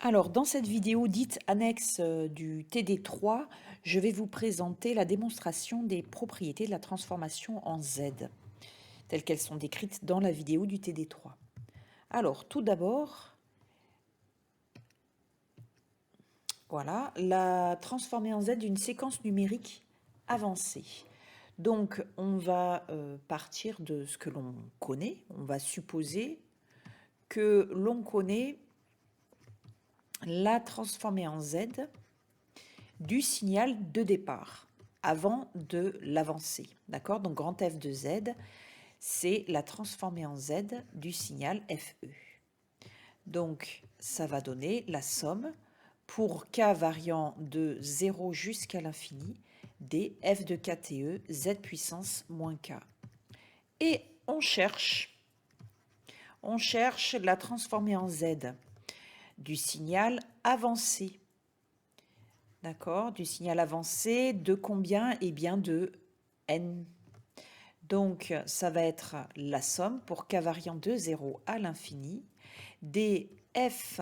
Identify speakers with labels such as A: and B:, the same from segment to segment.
A: Alors, dans cette vidéo dite annexe du TD3, je vais vous présenter la démonstration des propriétés de la transformation en Z, telles qu'elles sont décrites dans la vidéo du TD3. Alors, tout d'abord, voilà, la transformer en Z d'une séquence numérique avancée. Donc, on va partir de ce que l'on connaît. On va supposer que l'on connaît la transformer en Z du signal de départ avant de l'avancer. D'accord? Donc grand F de Z, c'est la transformer en Z du signal FE. Donc ça va donner la somme pour k variant de 0 jusqu'à l'infini des f de kte z puissance moins k. Et on cherche la transformer en Z du signal avancé. D'accord, du signal avancé de combien? Eh bien de n. Donc ça va être la somme pour k variant de 0 à l'infini des f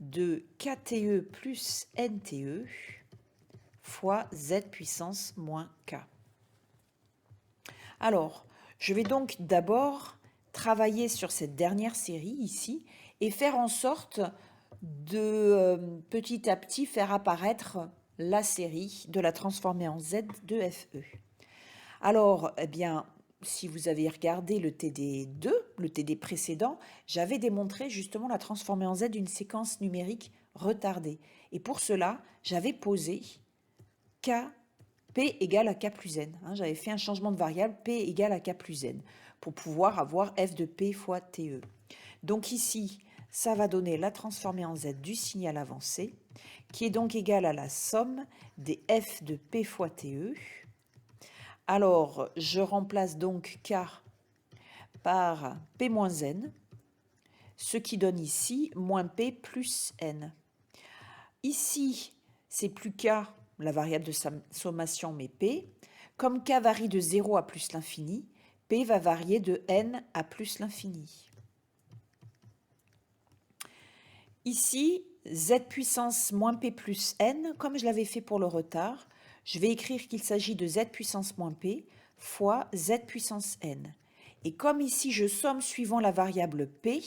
A: de kte plus nte fois z puissance moins k. Alors, je vais donc d'abord travailler sur cette dernière série ici et faire en sorte de petit à petit faire apparaître la série, de la transformer en Z de FE. Alors, eh bien, si vous avez regardé le TD2, le TD précédent, j'avais démontré justement la transformer en Z d'une séquence numérique retardée. Et pour cela, j'avais posé K, P égale à K plus N. J'avais fait un changement de variable P égale à K plus N pour pouvoir avoir F de P fois TE. Donc ici, ça va donner la transformée en Z du signal avancé, qui est donc égale à la somme des F de P fois TE. Alors, je remplace donc K par P moins N, ce qui donne ici moins P plus N. Ici, c'est plus K, la variable de sommation, mais P. Comme K varie de 0 à plus l'infini, P va varier de N à plus l'infini. Ici, Z puissance moins P plus N, comme je l'avais fait pour le retard, je vais écrire qu'il s'agit de Z puissance moins P fois Z puissance N. Et comme ici, je somme suivant la variable P,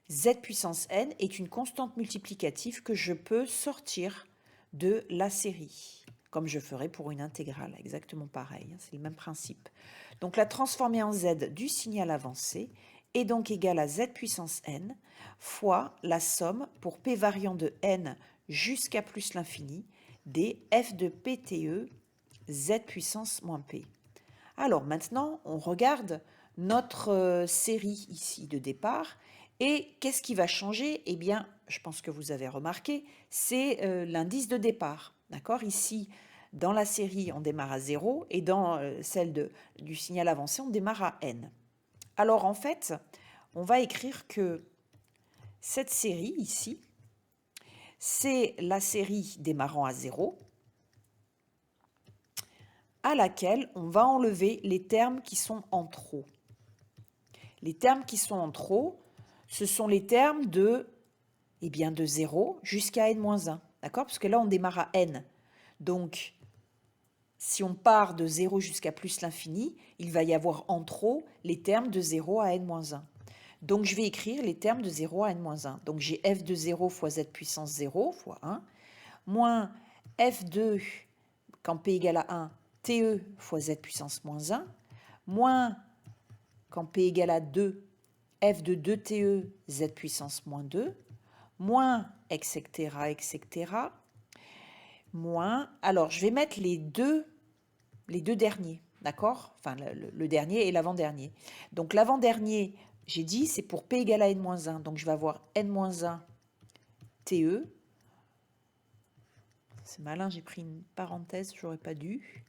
A: Z puissance N est une constante multiplicative que je peux sortir de la série, comme je ferai pour une intégrale, exactement pareil, c'est le même principe. Donc la transformée en Z du signal avancé est donc égale à Z puissance N fois la somme pour P variant de N jusqu'à plus l'infini des F de PTE Z puissance moins P. Alors maintenant, on regarde notre série ici de départ. Et qu'est-ce qui va changer? Eh bien, je pense que vous avez remarqué, c'est l'indice de départ. D'accord? Ici, dans la série, on démarre à 0 et dans celle du signal avancé, on démarre à n. Alors en fait, on va écrire que cette série ici, c'est la série démarrant à 0, à laquelle on va enlever les termes qui sont en trop. Les termes qui sont en trop, ce sont les termes de 0 jusqu'à n-1. D'accord? Parce que là, on démarre à n. Donc, si on part de 0 jusqu'à plus l'infini, il va y avoir en trop les termes de 0 à n-1. Donc, je vais écrire les termes de 0 à n-1. Donc, j'ai f de 0 fois z puissance 0 fois 1, moins f2, quand p égale à 1, te fois z puissance moins 1, moins, quand p égale à 2, f de 2te z puissance moins 2, moins, etc., etc., moins, alors je vais mettre les deux derniers, d'accord? Enfin, le dernier et l'avant-dernier. Donc l'avant-dernier, j'ai dit, c'est pour p égale à n-1, donc je vais avoir n-1 te. C'est malin, j'ai pris une parenthèse, j'aurais pas dû.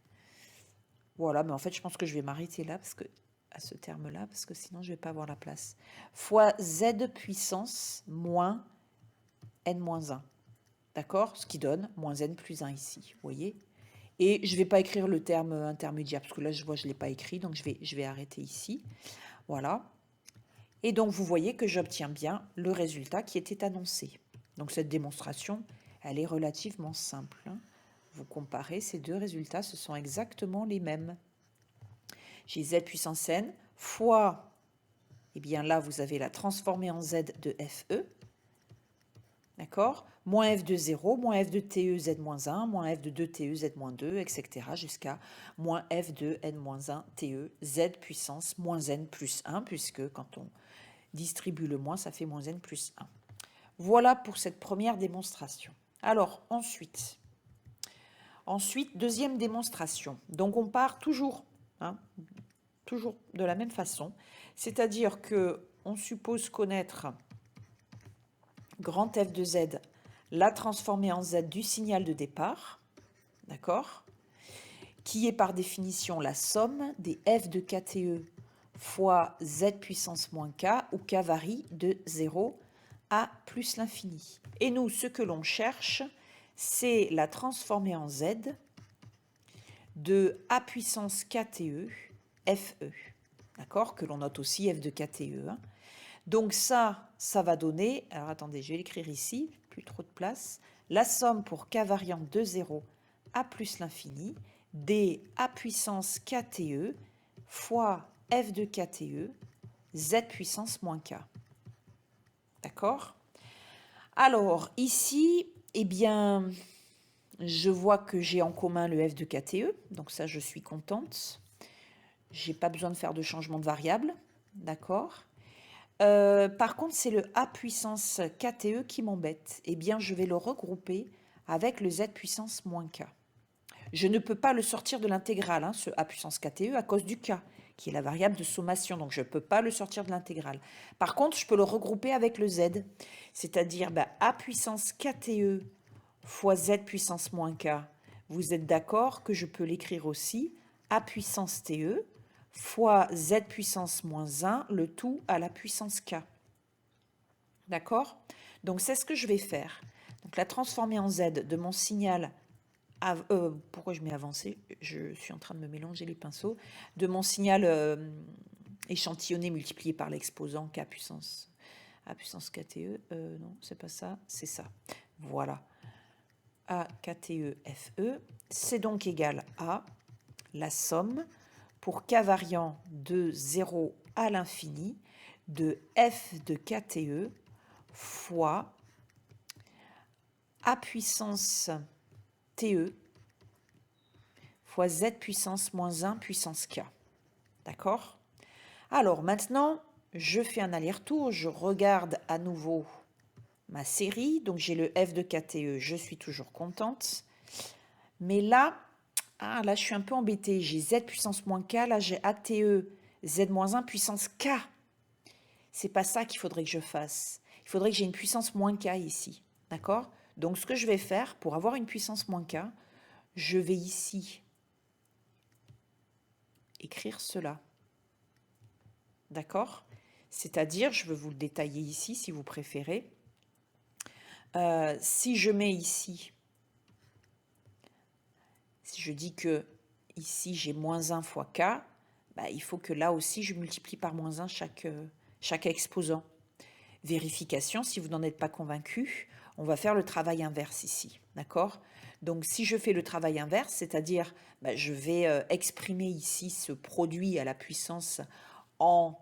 A: Voilà, mais en fait, je pense que je vais m'arrêter là, parce que à ce terme-là, parce que sinon, je vais pas avoir la place. Fois z puissance moins n-1. D'accord? Ce qui donne moins n plus 1 ici, vous voyez? Et je ne vais pas écrire le terme intermédiaire, parce que là, je vois, je ne l'ai pas écrit, donc je vais arrêter ici. Voilà. Et donc, vous voyez que j'obtiens bien le résultat qui était annoncé. Donc cette démonstration, elle est relativement simple, hein. Vous comparez ces deux résultats, ce sont exactement les mêmes. J'ai z puissance n fois, eh bien là, vous avez la transformée en z de fe, d'accord? Moins f de 0, moins f de te z-1, moins f de 2te z-2, etc. jusqu'à moins f de n-1 te z puissance moins n plus 1, puisque quand on distribue le moins, ça fait moins n plus 1. Voilà pour cette première démonstration. Alors, ensuite, deuxième démonstration. Donc, on part toujours, hein, toujours de la même façon. C'est-à-dire qu'on suppose connaître grand F de Z, la transformée en Z du signal de départ, d'accord, qui est par définition la somme des F de KTE fois Z puissance moins K, où K varie de 0 à plus l'infini. Et nous, ce que l'on cherche, c'est la transformée en Z de A puissance KTE, FE, d'accord, que l'on note aussi F de KTE. Hein. Donc ça va donner, alors attendez, je vais l'écrire ici, plus trop de place, la somme pour K variant de 0 à plus l'infini des A puissance KTE fois F de KTE, Z puissance moins K. D'accord? Alors, ici, eh bien, je vois que j'ai en commun le F de KTE, donc ça, je suis contente. Je n'ai pas besoin de faire de changement de variable, d'accord? Par contre, c'est le A puissance KTE qui m'embête. Eh bien, je vais le regrouper avec le Z puissance moins K. Je ne peux pas le sortir de l'intégrale, hein, ce A puissance KTE, à cause du K, qui est la variable de sommation. Donc, je ne peux pas le sortir de l'intégrale. Par contre, je peux le regrouper avec le Z. C'est-à-dire A puissance KTE fois Z puissance moins K. Vous êtes d'accord que je peux l'écrire aussi A puissance TE fois Z puissance moins 1, le tout à la puissance K. D'accord? Donc, c'est ce que je vais faire. Donc, la transformer en Z de mon signal... pourquoi je mets avancé? Je suis en train de me mélanger les pinceaux. De mon signal échantillonné multiplié par l'exposant K puissance... A puissance KTE. Non, c'est pas ça, c'est ça. Voilà. A KTE FE. C'est donc égal à la somme pour K variant de 0 à l'infini de F de KTE fois A puissance TE fois Z puissance moins 1 puissance K. D'accord? Alors maintenant, je fais un aller-retour, je regarde à nouveau ma série. Donc j'ai le F de KTE, je suis toujours contente. Mais là, là je suis un peu embêtée. J'ai Z puissance moins K, là j'ai ATE Z moins 1 puissance K. C'est pas ça qu'il faudrait que je fasse. Il faudrait que j'ai une puissance moins K ici. D'accord? Donc ce que je vais faire, pour avoir une puissance moins K, je vais ici écrire cela. D'accord? C'est-à-dire, je vais vous le détailler ici si vous préférez. Si je mets ici, si je dis que ici j'ai moins 1 fois K, il faut que là aussi je multiplie par moins 1 chaque exposant. Vérification, si vous n'en êtes pas convaincu, on va faire le travail inverse ici. D'accord? Donc si je fais le travail inverse, c'est-à-dire je vais exprimer ici ce produit à la puissance en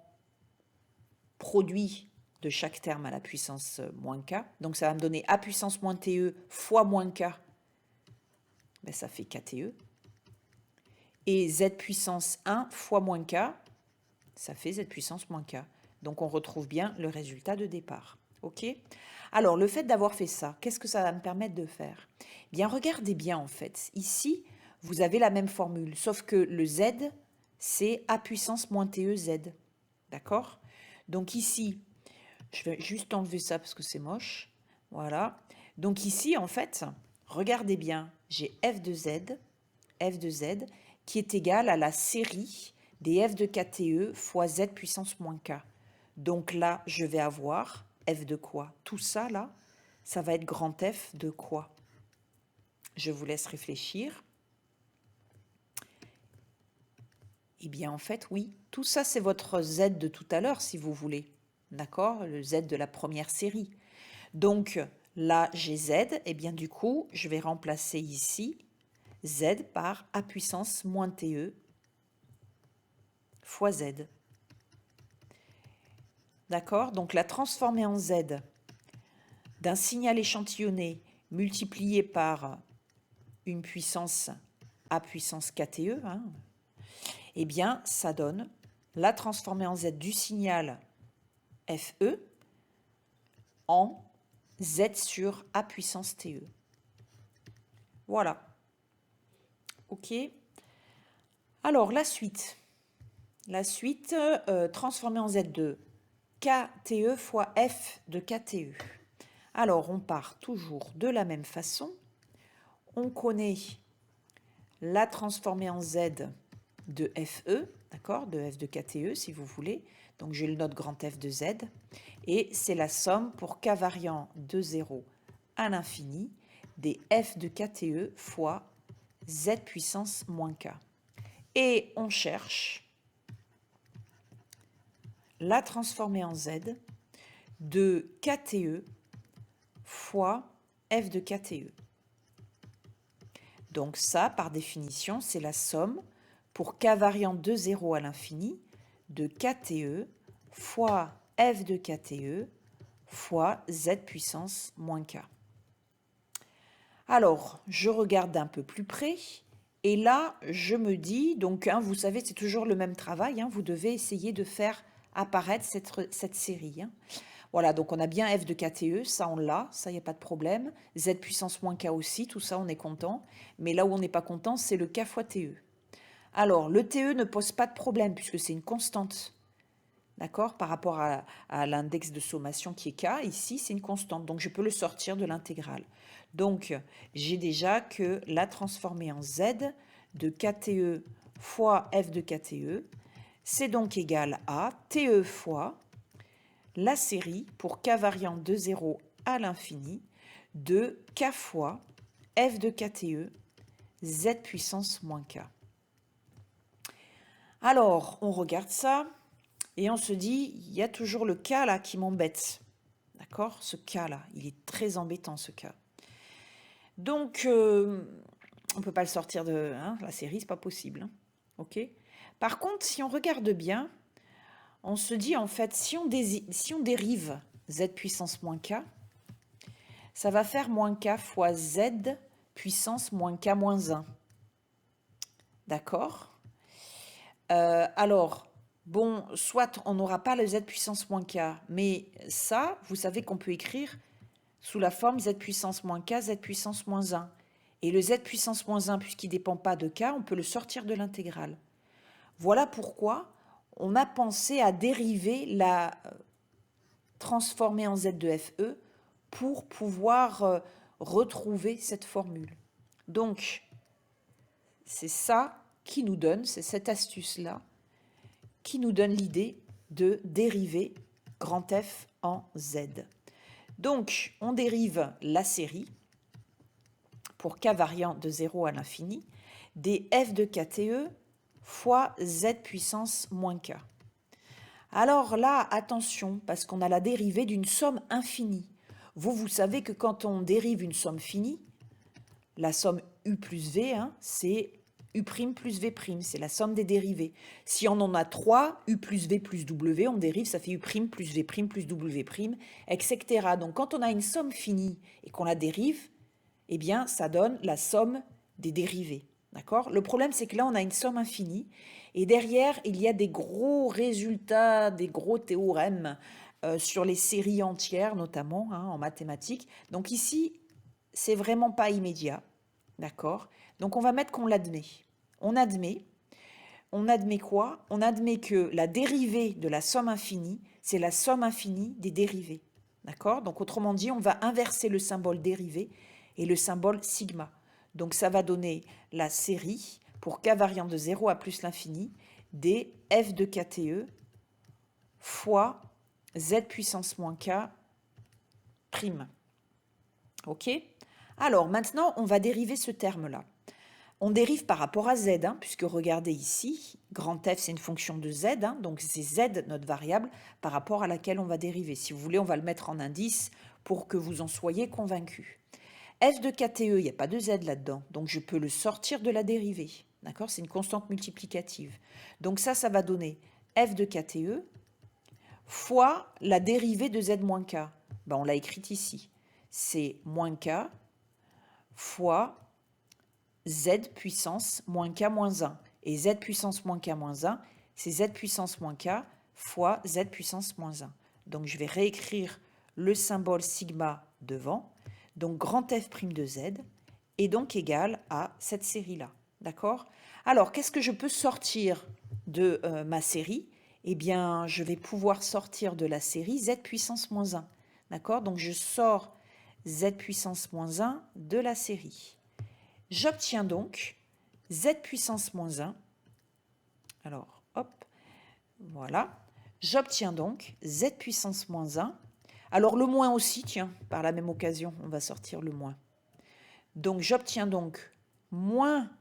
A: produit de chaque terme à la puissance moins K. Donc ça va me donner A puissance moins TE fois moins K. Ça fait KTE. Et Z puissance 1 fois moins K, ça fait Z puissance moins K. Donc on retrouve bien le résultat de départ. OK? Alors le fait d'avoir fait ça, qu'est-ce que ça va me permettre de faire? Bien, regardez bien en fait. Ici, vous avez la même formule, sauf que le Z, c'est A puissance moins TE Z. D'accord? Donc ici, je vais juste enlever ça parce que c'est moche. Voilà. Donc ici, en fait, regardez bien, j'ai F de Z, qui est égal à la série des F de KTE fois Z puissance moins K. Donc là, je vais avoir F de quoi? Tout ça, là, ça va être grand F de quoi? Je vous laisse réfléchir. Eh bien, en fait, oui, tout ça, c'est votre Z de tout à l'heure, si vous voulez. D'accord? Le Z de la première série. Donc, Là, j'ai z, et bien du coup, je vais remplacer ici z par a puissance moins te fois z. D'accord? Donc la transformer en z d'un signal échantillonné multiplié par une puissance a puissance kte, hein, eh bien, ça donne la transformer en z du signal fe en z sur a puissance te. Voilà. OK. Alors, la suite. La suite, transformer en z de kte fois f de kte. Alors, on part toujours de la même façon. On connaît la transformer en z de fe, d'accord, de f de kte si vous voulez. Donc, j'ai le note grand F de z. Et c'est la somme pour k variant de 0 à l'infini des f de kte fois z puissance moins k. Et on cherche la transformer en z de kte fois f de kte. Donc ça, par définition, c'est la somme pour k variant de 0 à l'infini de kte fois f de kte fois z puissance moins k. Alors, je regarde d'un peu plus près, et là, je me dis, donc, hein, vous savez, c'est toujours le même travail, hein, vous devez essayer de faire apparaître cette série. Hein. Voilà, donc on a bien f de kte, ça on l'a, ça il n'y a pas de problème. Z puissance moins k aussi, tout ça on est content. Mais là où on n'est pas content, c'est le k fois te. Alors, le te ne pose pas de problème puisque c'est une constante. D'accord? Par rapport à l'index de sommation qui est k, ici c'est une constante, donc je peux le sortir de l'intégrale. Donc, j'ai déjà que la transformer en z de kte fois f de kte, c'est donc égal à te fois la série pour k variant de 0 à l'infini de k fois f de kte z puissance moins k. Alors, on regarde ça et on se dit, il y a toujours le k là qui m'embête. D'accord? Ce k là, il est très embêtant ce k. Donc, on ne peut pas le sortir de la série, c'est pas possible. Hein. OK? Par contre, si on regarde bien, on se dit en fait, si on dérive z puissance moins k, ça va faire moins k fois z puissance moins k moins 1. D'accord? Alors, bon, soit on n'aura pas le z puissance moins k, mais ça, vous savez qu'on peut écrire sous la forme z puissance moins k, z puissance moins 1. Et le z puissance moins 1, puisqu'il ne dépend pas de k, on peut le sortir de l'intégrale. Voilà pourquoi on a pensé à dériver la transformer en z de fe pour pouvoir retrouver cette formule. Donc, c'est ça qui nous donne, c'est cette astuce-là, qui nous donne l'idée de dériver grand F en z. Donc, on dérive la série pour k variant de 0 à l'infini des f de kte fois z puissance moins k. Alors là, attention, parce qu'on a la dérivée d'une somme infinie. Vous savez que quand on dérive une somme finie, la somme u plus v, c'est u' plus v', c'est la somme des dérivés. Si on en a 3, u plus v plus w, on dérive, ça fait u' plus v' plus w', etc. Donc quand on a une somme finie et qu'on la dérive, eh bien ça donne la somme des dérivés. D'accord? Le problème, c'est que là, on a une somme infinie. Et derrière, il y a des gros résultats, des gros théorèmes sur les séries entières, notamment en mathématiques. Donc ici, c'est vraiment pas immédiat. D'accord? Donc on va mettre qu'on l'admet. On admet quoi? On admet que la dérivée de la somme infinie, c'est la somme infinie des dérivés. D'accord? Donc autrement dit, on va inverser le symbole dérivé et le symbole sigma. Donc ça va donner la série pour k variant de 0 à plus l'infini des f de kte fois z puissance moins k prime. OK? Alors maintenant, on va dériver ce terme-là. On dérive par rapport à z, puisque regardez ici, grand F c'est une fonction de z, donc c'est z notre variable par rapport à laquelle on va dériver. Si vous voulez, on va le mettre en indice pour que vous en soyez convaincu. F de KTE, il n'y a pas de Z là-dedans, donc je peux le sortir de la dérivée. D'accord? C'est une constante multiplicative. Donc ça va donner F de KTE fois la dérivée de Z moins K. Ben, on l'a écrite ici. C'est moins K fois Z puissance moins K moins 1. Et Z puissance moins K moins 1, c'est Z puissance moins K fois Z puissance moins 1. Donc je vais réécrire le symbole sigma devant. Donc grand F' de Z est donc égal à cette série-là. D'accord? Alors, qu'est-ce que je peux sortir de ma série? Eh bien, je vais pouvoir sortir de la série Z puissance moins 1. D'accord? Donc, je sors Z puissance moins 1 de la série. J'obtiens donc Z puissance moins 1. Alors, hop, voilà. J'obtiens donc Z puissance moins 1. Alors, le moins aussi, tiens, par la même occasion, on va sortir le moins. Donc, j'obtiens donc moins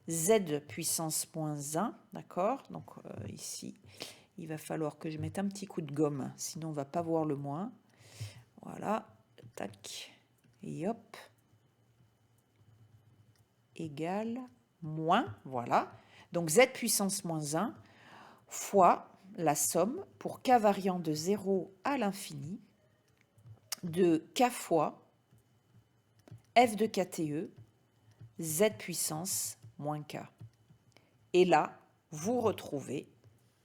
A: Z puissance moins 1, d'accord? Donc, ici, il va falloir que je mette un petit coup de gomme, sinon on ne va pas voir le moins. Voilà, tac, et hop, égale moins, voilà. Donc, Z puissance moins 1 fois la somme pour K variant de 0 à l'infini de K fois F de KTE, Z puissance moins K. Et là, vous retrouvez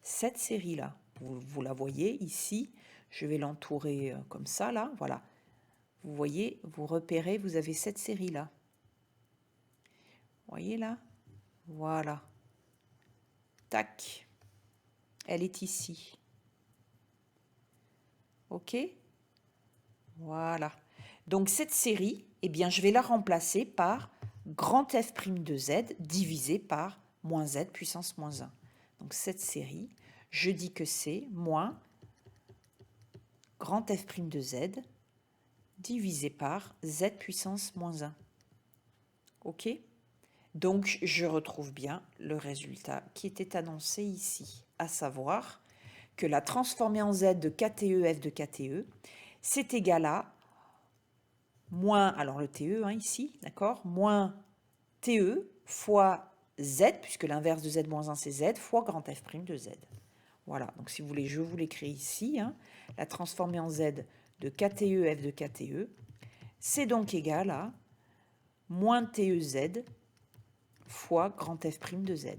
A: cette série-là. Vous la voyez ici. Je vais l'entourer comme ça, là. Voilà. Vous voyez, vous repérez, vous avez cette série-là. Vous voyez là? Voilà. Tac. Elle est ici. OK? Voilà. Donc, cette série, eh bien, je vais la remplacer par grand F' de Z divisé par moins Z puissance moins 1. Donc, cette série, je dis que c'est moins grand F' de Z divisé par Z puissance moins 1. OK? Donc, je retrouve bien le résultat qui était annoncé ici, à savoir que la transformée en Z de KTE F de KTE, c'est égal à moins, alors le TE ici, d'accord, moins TE fois Z, puisque l'inverse de Z moins 1 c'est Z, fois grand F' de Z. Voilà, donc si vous voulez, je vous l'écris ici, la transformée en Z de KTE F de KTE, c'est donc égal à moins TEZ fois grand F' de Z.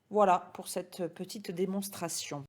A: Voilà pour cette petite démonstration.